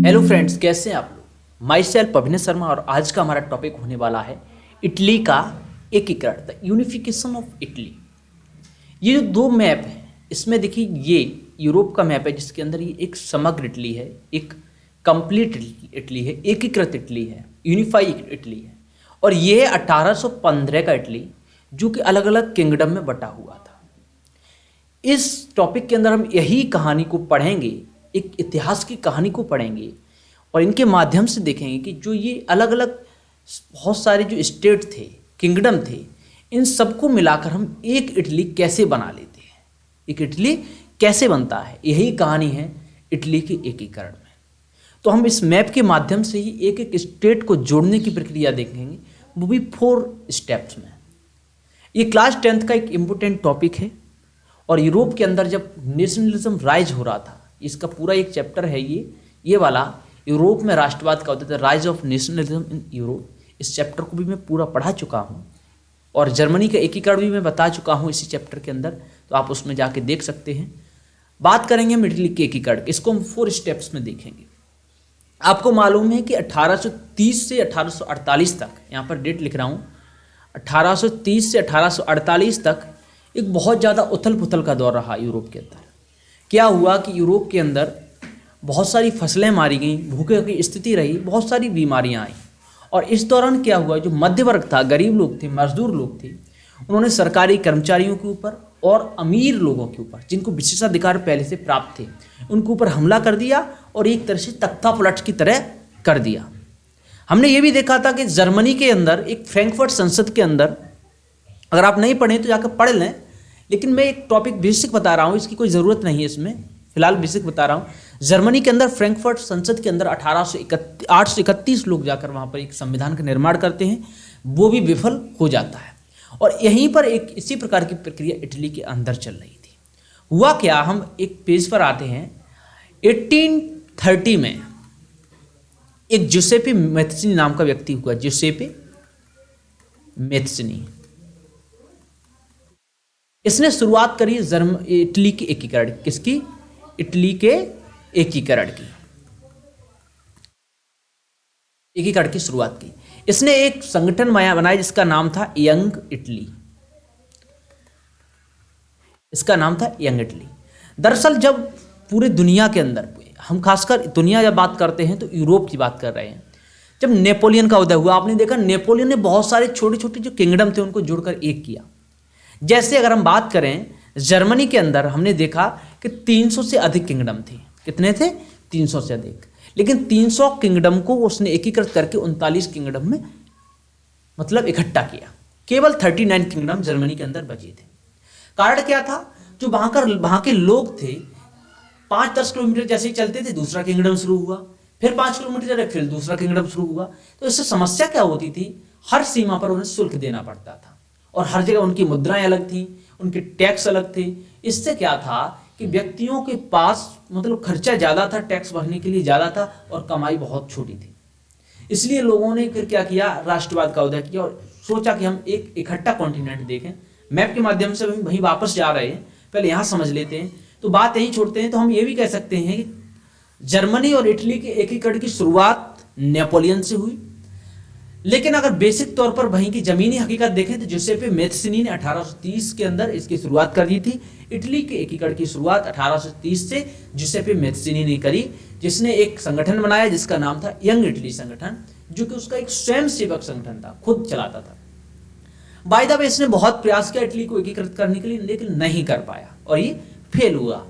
Hello friends, कैसे हैं आप लोग। माई सेल्फ अभिनय शर्मा और आज का हमारा टॉपिक होने वाला है इटली का एकीकरण, द यूनिफिकेशन ऑफ इटली। ये जो दो मैप है इसमें देखिए, ये यूरोप का मैप है जिसके अंदर ये एक समग्र इटली है, एक कंप्लीट इटली है, एकीकृत इटली है, यूनिफाइड इटली है। और ये है 1815 का इटली जो कि अलग अलग किंगडम में बटा हुआ था। इस टॉपिक के अंदर हम यही कहानी को पढ़ेंगे, एक इतिहास की कहानी को पढ़ेंगे और इनके माध्यम से देखेंगे कि जो ये अलग अलग बहुत सारे जो स्टेट थे, किंगडम थे, इन सबको मिलाकर हम एक इटली कैसे बना लेते हैं, एक इटली कैसे बनता है। यही कहानी है इटली के एकीकरण में। तो हम इस मैप के माध्यम से ही एक एक स्टेट को जोड़ने की प्रक्रिया देखेंगे, वो भी 4 स्टेप्स में। ये क्लास 10th का एक इम्पोर्टेंट टॉपिक है और यूरोप के अंदर जब नेशनलिज्म राइज हो रहा था, इसका पूरा एक चैप्टर है ये वाला, यूरोप में राष्ट्रवाद का होता था, rise of nationalism in Europe. इस चैप्टर को भी मैं पूरा पढ़ा चुका हूँ और जर्मनी का एकीकरण भी मैं बता चुका हूँ इसी चैप्टर के अंदर, तो आप उसमें जाके देख सकते हैं। बात करेंगे हम इटली के एकीकरण, इसको हम 4 स्टेप्स में देखेंगे। आपको मालूम है कि 1830 से 1848 तक, यहाँ पर डेट लिख रहा हूँ, 1830 से 1848 तक एक बहुत ज़्यादा उथल पुथल का दौर रहा यूरोप के अंदर। क्या हुआ कि यूरोप के अंदर बहुत सारी फसलें मारी गईं, भूखे की स्थिति रही, बहुत सारी बीमारियां आईं। और इस दौरान क्या हुआ, जो मध्य वर्ग था, गरीब लोग थे, मजदूर लोग थे, उन्होंने सरकारी कर्मचारियों के ऊपर और अमीर लोगों के ऊपर, जिनको विशेषाधिकार पहले से प्राप्त थे, उनके ऊपर हमला कर दिया और एक तरह से तख्ता पलट की तरह कर दिया। हमने ये भी देखा था कि जर्मनी के अंदर एक फ्रैंकफर्ट संसद के अंदर, अगर आप नहीं पढ़ें तो जाकर पढ़ लें, लेकिन मैं एक टॉपिक बेसिक बता रहा हूँ, इसकी कोई ज़रूरत नहीं है इसमें, फिलहाल बेसिक बता रहा हूँ। जर्मनी के अंदर फ्रैंकफर्ट संसद के अंदर 831 लोग जाकर वहाँ पर एक संविधान का निर्माण करते हैं, वो भी विफल हो जाता है। और यहीं पर एक इसी प्रकार की प्रक्रिया इटली के अंदर चल रही थी। हुआ क्या, हम एक पेज पर आते हैं। 1830 में एक जुसेपे मैत्सिनी नाम का व्यक्ति हुआ, जुसेपे मैत्सिनी। इसने शुरुआत करी इटली के एकीकरण, किसकी? इटली के एकीकरण की शुरुआत की। इसने एक संगठन बनाया जिसका नाम था यंग इटली। इसका नाम था यंग इटली। दरअसल जब पूरे दुनिया के अंदर, हम खासकर दुनिया जब बात करते हैं तो यूरोप की बात कर रहे हैं, जब नेपोलियन का उदय हुआ, आपने देखा नेपोलियन ने बहुत सारे छोटे छोटे जो किंगडम थे उनको जोड़कर एक किया। जैसे अगर हम बात करें जर्मनी के अंदर, हमने देखा कि 300 से अधिक किंगडम थे। कितने थे? 300 से अधिक। लेकिन 300 किंगडम को उसने एकीकृत करके 39 किंगडम में मतलब इकट्ठा किया। केवल 39 किंगडम जर्मनी के अंदर बचे थे। कारण क्या था? जो वहां के लोग थे, 5-10 किलोमीटर जैसे ही चलते थे दूसरा किंगडम शुरू हुआ, फिर 5 किलोमीटर चले फिर दूसरा किंगडम शुरू हुआ। तो इससे समस्या क्या होती थी, हर सीमा पर उन्हें शुल्क देना पड़ता था और हर जगह उनकी मुद्राएं अलग थी, उनके टैक्स अलग थे। इससे क्या था कि व्यक्तियों के पास मतलब खर्चा ज़्यादा था, टैक्स भरने के लिए ज़्यादा था और कमाई बहुत छोटी थी। इसलिए लोगों ने फिर क्या किया, राष्ट्रवाद का उदय किया और सोचा कि हम एक इकट्ठा कॉन्टिनेंट देखें। मैप के माध्यम से हम वहीं वापस जा रहे हैं, पहले यहाँ समझ लेते हैं। तो बात यहीं छोड़ते हैं। तो हम ये भी कह सकते हैं कि जर्मनी और इटली के एकीकरण की शुरुआत नेपोलियन से हुई। लेकिन अगर बेसिक तौर पर वहीं की जमीनी हकीकत देखें तो जुसेपे मैत्सिनी ने 1830 के अंदर इसकी शुरुआत कर दी थी। इटली के एकीकरण की शुरुआत 1830 से जुसेपे मैत्सिनी ने करी, जिसने एक संगठन बनाया जिसका नाम था यंग इटली संगठन, जो कि उसका एक स्वयंसेवक संगठन था, खुद चलाता था। बाय द वे इसने बहुत प्रयास किया इटली को एकीकृत करने के लिए, लेकिन नहीं कर पाया और ये फेल हुआ।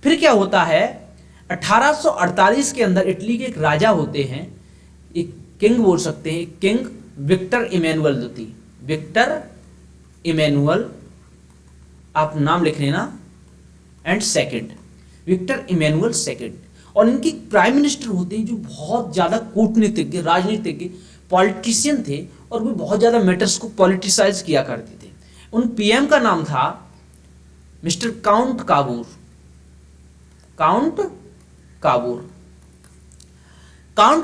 फिर क्या होता है, 1848 के अंदर इटली के एक राजा होते हैं, एक किंग बोल सकते हैं, किंग विक्टर इमैनुअल द्वितीय, विक्टर इमैनुअल, आप नाम लिख लेना, and second, Victor Emmanuel second. और इनकी प्राइम मिनिस्टर होते हैं जो बहुत ज्यादा कूटनीतिज्ञ, राजनीतिज्ञ, पॉलिटिशियन थे और वो बहुत ज्यादा मैटर्स को पॉलिटिसाइज किया करते थे। उन पीएम का नाम था मिस्टर काउंट काबूर। काउंट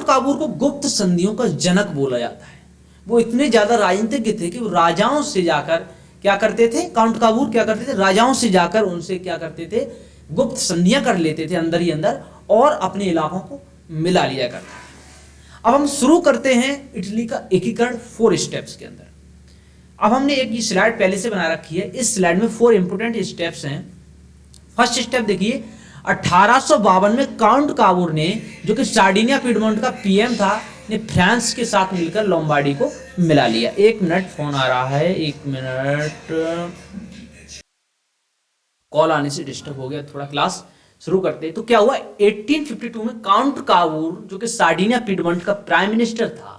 काबूर को गुप्त संधियों का जनक बोला जाता है। वो इतने ज्यादा राजनीतिज्ञ थे कि वो राजाओं से जाकर क्या करते थे, काउंट काबूर क्या करते थे, राजाओं से जाकर उनसे क्या करते थे, गुप्त संधियां कर लेते थे अंदर ही अंदर और अपने इलाकों को मिला लिया करता था। अब हम शुरू करते हैं इटली का एकीकरण 4 स्टेप्स के अंदर। अब हमने एक ये स्लाइड पहले से बना रखी है, इस स्लाइड में 4 इंपोर्टेंट स्टेप्स हैं। फर्स्ट स्टेप देखिए, 1852 में काउंट काबूर ने, जो कि सार्डिनिया पीडमोंट का पीएम था, ने फ्रांस के साथ मिलकर लोम्बार्डी को मिला लिया। 1 मिनट, फोन आ रहा है, 1 मिनट, कॉल आने से डिस्टर्ब हो गया थोड़ा। क्लास शुरू करते हैं। तो क्या हुआ, 1852 में काउंट काबूर, जो कि सार्डिनिया पीडमोंट का प्राइम मिनिस्टर था,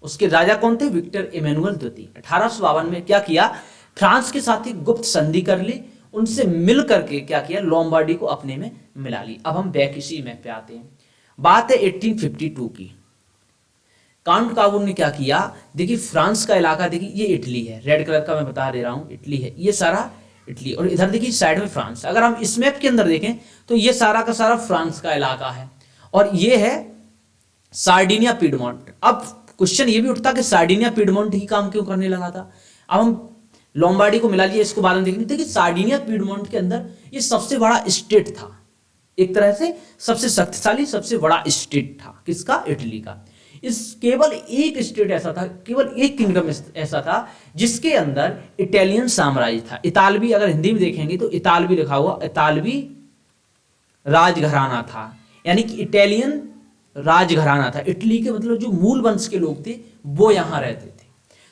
उसके राजा कौन थे, विक्टर इमैनुअल द्वितीय, 1852 में क्या किया, फ्रांस के साथ ही गुप्त संधि कर ली, उनसे मिल करके क्या किया, लोम्बार्डी को अपने में मिला ली। अब हम बैक इसी मैप पे आते हैं। बात है 1852 की। काउंट काबूर ने क्या किया, देखिए फ्रांस का इलाका, देखिए ये इटली है, रेड कलर का मैं बता दे रहा हूं, इटली है, ये सारा इटली, और इधर देखिए साइड में फ्रांस। अगर हम इस मैप के अंदर देखें तो ये सारा का सारा फ्रांस का इलाका है, और ये है सार्डिनिया पीडमोंट। अब क्वेश्चन ये भी उठता कि सार्डिनिया पीडमोंट ही काम क्यों करने लगा था। अब हम लोम्बार्डी को मिला लिया, इसको बाद में देखेंगे। देखिए सार्डिनिया पीडमोंट के अंदर ये सबसे बड़ा स्टेट था, एक तरह से सबसे शक्तिशाली, सबसे बड़ा स्टेट था, किसका, इटली का। इस केवल एक स्टेट ऐसा था, केवल एक किंगडम ऐसा था जिसके अंदर इटालियन साम्राज्य था। इतालवी, अगर हिंदी में देखेंगे तो इतालवी लिखा हुआ, इतालवी राजघराना था, यानी कि इटालियन राजघराना था। इटली के मतलब जो मूल वंश के लोग थे वो यहां रहते थे।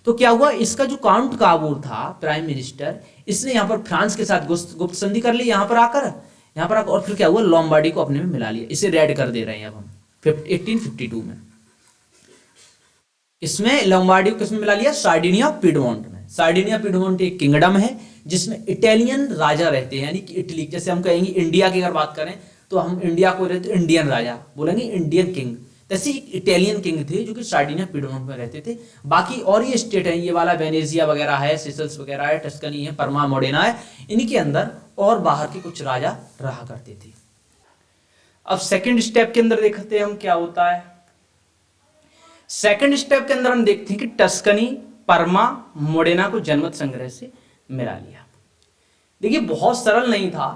तो क्या हुआ, इसका जो काउंट काबूर था प्राइम मिनिस्टर, इसने यहां पर फ्रांस के साथ गुप्त संधि कर ली, यहां पर आकर, और फिर क्या हुआ, लोम्बार्डी को अपने में मिला लिया। इसे रेड कर दे रहे हैं अब हम 1852 में। इसमें लोम्बार्डी को किसमें मिला लिया, सार्डिनिया पीडमोंट में। सार्डिनिया पीडमोंट एक किंगडम है जिसमें इटालियन राजा रहते हैं, यानी कि इटली, जैसे हम कहेंगे इंडिया की अगर बात करें तो हम इंडिया को रहते इंडियन राजा बोलेंगे, इंडियन किंग। जैसे इटालियन किंग थे जो कि सार्डिनिया पीडमोंट में रहते थे। बाकी और ये स्टेट है, ये वाला वेनेजिया वगैरह है, सिसल्स वगैरह है, टस्कनी है, परमा, मोडेना है, इनके अंदर और बाहर के कुछ राजा रहा करते थे। अब सेकंड स्टेप के अंदर देखते हैं हम क्या होता है। सेकंड स्टेप के अंदर हम देखते हैं कि टस्कनी, परमा, मोडेना को जनमत संग्रह से मिला लिया। देखिए बहुत सरल नहीं था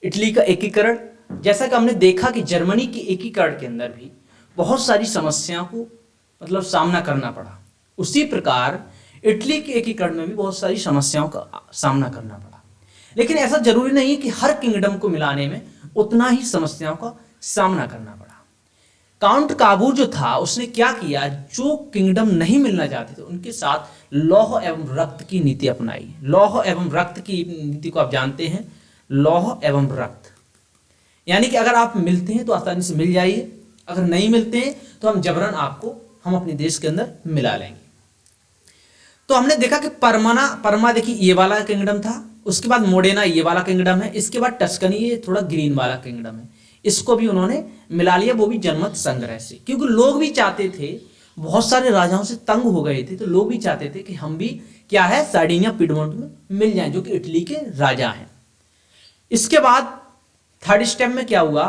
इटली का एकीकरण। जैसा कि हमने देखा कि जर्मनी के एकीकरण के अंदर भी बहुत सारी समस्याओं को मतलब सामना करना पड़ा, उसी प्रकार इटली के एकीकरण में भी बहुत सारी समस्याओं का सामना करना पड़ा। लेकिन ऐसा जरूरी नहीं कि हर किंगडम को मिलाने में उतना ही समस्याओं का सामना करना पड़ा। काउंट काबूर जो था उसने क्या किया, जो किंगडम नहीं मिलना चाहते थे उनके साथ लौह एवं रक्त की नीति अपनाई। लौह एवं रक्त की नीति को आप जानते हैं, लौह एवं रक्त, यानी कि अगर आप मिलते हैं तो आसानी से मिल जाइए, अगर नहीं मिलते हैं तो हम जबरन आपको हम अपने देश के अंदर मिला लेंगे। तो हमने देखा कि परमा देखिए ये वाला किंगडम था, उसके बाद मोडेना ये वाला किंगडम है, इसके बाद टस्कनी ये थोड़ा ग्रीन वाला किंगडम है, इसको भी उन्होंने मिला लिया, वो भी जनमत संग्रह से। क्योंकि लोग भी चाहते थे, बहुत सारे राजाओं से तंग हो गए थे, तो लोग भी चाहते थे कि हम भी क्या है सार्डिनिया पीडमोंट में मिल जाएं, जो कि इटली के राजा हैं। इसके बाद थर्ड स्टेप में क्या हुआ,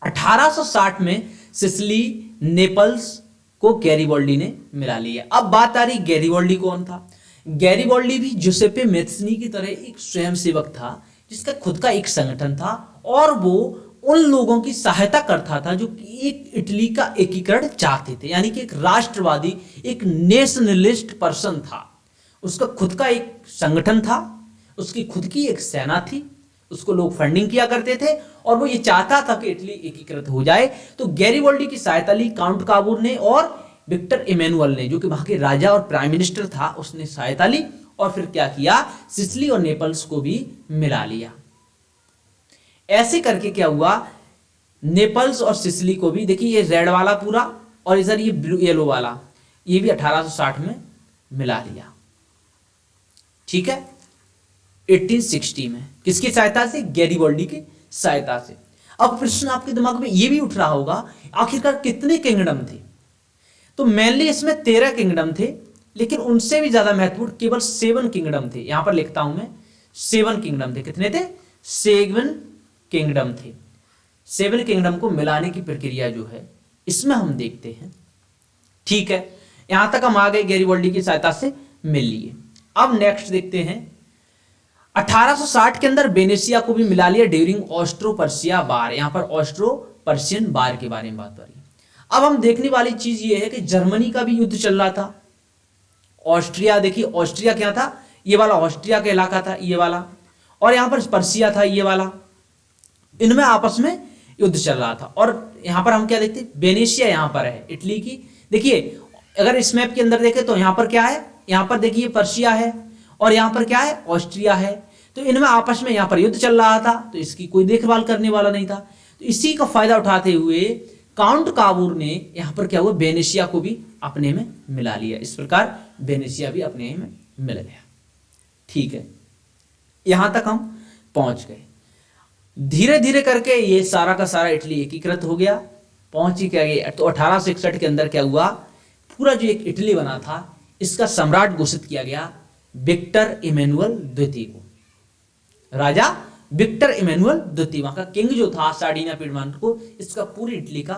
1860 में सिसिली, नेपल्स को गैरिबाल्डी ने मिला लिया। अब बात आ रही गैरिबाल्डी कौन था। गैरिबाल्डी भी जुसेप्पे मैत्सनी की तरह एक स्वयंसेवक था जिसका खुद का एक संगठन था, और वो उन लोगों की सहायता करता था जो कि एक इटली का एकीकरण चाहते थे, यानी कि एक राष्ट्रवादी, एक नेशनलिस्ट पर्सन था। उसका खुद का एक संगठन था, उसकी खुद की एक सेना थी, उसको लोग फंडिंग किया करते थे, और वो ये चाहता था कि इटली एकीकृत हो जाए। तो गैरिबाल्डी की सहायता ली काउंट काबूर ने, और विक्टर इमैनुअल ने, जो कि वहां के राजा और प्राइम मिनिस्टर था, उसने सहायता ली, और फिर क्या किया, सिसिली और नेपल्स को भी मिला लिया। ऐसे करके क्या हुआ, नेपल्स और सिसिली को भी, देखिए ये रेड वाला पूरा, और इधर ये ब्लू येलो वाला, ये भी 1860 में मिला लिया। ठीक है, 1860 में किसकी सहायता से, गैरिबाल्डी की सहायता से। अब प्रश्न आपके दिमाग में ये भी उठ रहा होगा, आखिरकार कितने किंगडम थे। तो मेनली इसमें 13 किंगडम थे, लेकिन उनसे भी ज्यादा महत्वपूर्ण केवल 7 किंगडम थे। यहां पर लिखता हूं मैं 7 किंगडम थे। कितने थे, 7 किंगडम थे। 7 किंगडम को मिलाने की प्रक्रिया जो है इसमें हम देखते हैं। ठीक है, यहां तक हम आ गए, गैरिबाल्डी की सहायता से मिल लिए। अब नेक्स्ट देखते हैं, 1860 के अंदर वेनेशिया को भी मिला लिया ड्यूरिंग ऑस्ट्रो पर्शिया वार। यहां पर ऑस्ट्रो पर्शियन वार के बारे में बात हो रही है। अब हम देखने वाली चीज ये है कि जर्मनी का भी युद्ध चल रहा था। ऑस्ट्रिया, देखिए ऑस्ट्रिया क्या था, ये वाला ऑस्ट्रिया का इलाका था ये वाला, और यहां पर पर्सिया था ये वाला, इनमें आपस में युद्ध चल रहा था। और यहां पर हम क्या देखते हैं, वेनेशिया यहां पर है इटली की। देखिए अगर इस मैप के अंदर देखें तो यहां पर क्या है, यहां पर देखिए पर्सिया है और यहां पर क्या है, ऑस्ट्रिया है। तो इनमें आपस में यहां पर युद्ध चल रहा था, तो इसकी कोई देखभाल करने वाला नहीं था। तो इसी का फायदा उठाते हुए काउंट काबूर ने यहां पर क्या हुआ, वेनेशिया को भी अपने में मिला लिया। इस प्रकार वेनेशिया भी अपने में मिल गया। ठीक है, यहां तक हम पहुंच गए। धीरे धीरे करके ये सारा का सारा इटली एकीकृत हो गया, पहुंच ही क्या गया। तो 1861 के अंदर क्या हुआ, पूरा जो एक इटली बना था इसका सम्राट घोषित किया गया विक्टर इमैनुअल द्वितीय को। राजा विक्टर इमैनुअल द्वितीय, वहां का किंग जो था सार्डिनिया पिडमॉन्ट को, इसका पूरी इटली का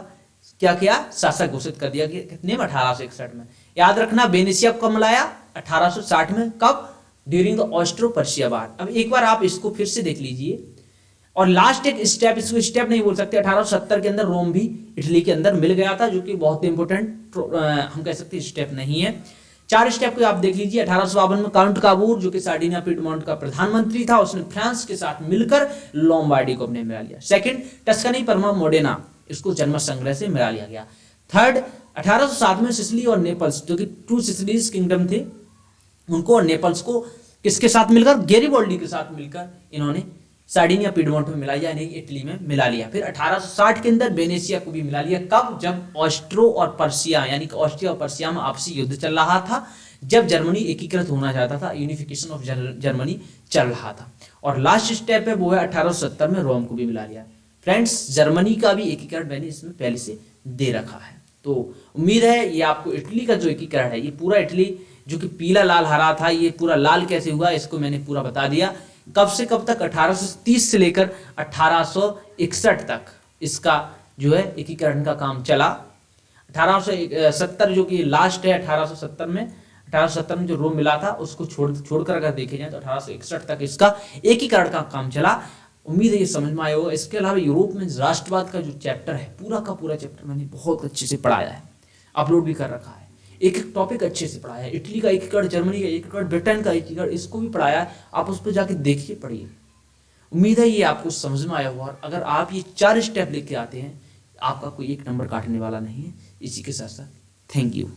क्या किया, शासक घोषित कर दिया। कितने में, 1861 में। याद रखना वेनेशिया को कब मिलाया, 1860 में। कब, ड्यूरिंग द ऑस्ट्रो पर्शिया वार। अब एक बार आप इसको फिर से देख लीजिए। और लास्ट एक स्टेप, इसको स्टेप नहीं बोल सकते, 1870 के अंदर रोम भी इटली के अंदर मिल गया था, जो कि बहुत इंपॉर्टेंट हम कह सकते हैं स्टेप नहीं है। 4 स्टेप को आप देख लीजिए। 1852 में काउंट काबूर जो कि सार्डिनिया पिडमॉन्ट का प्रधानमंत्री था, उसने फ्रांस के साथ मिलकर लोम्बार्डी को अपने मिला लिया। सेकंड, टस्कनी परमा मोडेना, इसको जन्म संग्रह से मिला लिया गया। थर्ड, 1807 में सिसिली और नेपल्स, जो कि 2 सिसिलीज किंगडम थे, उनको और नेपल्स को किसके साथ मिलकर, गैरिबॉल्डी के साथ मिलकर इन्होंने सार्डिनिया पिडमॉन्ट में मिला लिया, यानी इटली में मिला लिया। फिर 1860 के अंदर वेनेशिया को भी मिला लिया। कब, जब ऑस्ट्रो और पर्सिया यानी कि ऑस्ट्रिया और पर्सिया में आपसी युद्ध चल रहा था, जब जर्मनी एकीकृत होना चाहता था, यूनिफिकेशन ऑफ जर्मनी चल रहा था। और लास्ट स्टेप है वो है 1870 में रोम को भी मिला लिया। फ्रेंड्स, जर्मनी का भी एकीकरण मैंने इसमें पहले से दे रखा है। तो उम्मीद है ये आपको इटली का जो एकीकरण है, ये पूरा इटली जो कि पीला लाल हरा था, ये पूरा लाल कैसे हुआ इसको मैंने पूरा बता दिया। कब से कब तक, 1830 से लेकर 1861 तक इसका जो है एकीकरण का काम चला। 1870 जो कि लास्ट है, 1870 में जो रोम मिला था उसको छोड़कर अगर देखे जाए तो 1861 तक इसका एकीकरण का काम चला। उम्मीद है ये समझ में आया होगा। इसके अलावा यूरोप में राष्ट्रवाद का जो चैप्टर है, पूरा का पूरा चैप्टर मैंने बहुत अच्छे से पढ़ाया है, अपलोड भी कर रखा है। एक एक टॉपिक अच्छे से पढ़ाया है। इटली का एकीकरण, जर्मनी का एकीकरण, ब्रिटेन का एकीकरण, इसको भी पढ़ाया है। आप उस पर जाके देखिए, पढ़िए। उम्मीद है ये आपको समझ में आया होगा। और अगर आप ये 4 स्टेप लेके आते हैं, आपका कोई एक नंबर काटने वाला नहीं है। इसी के साथ साथ थैंक यू।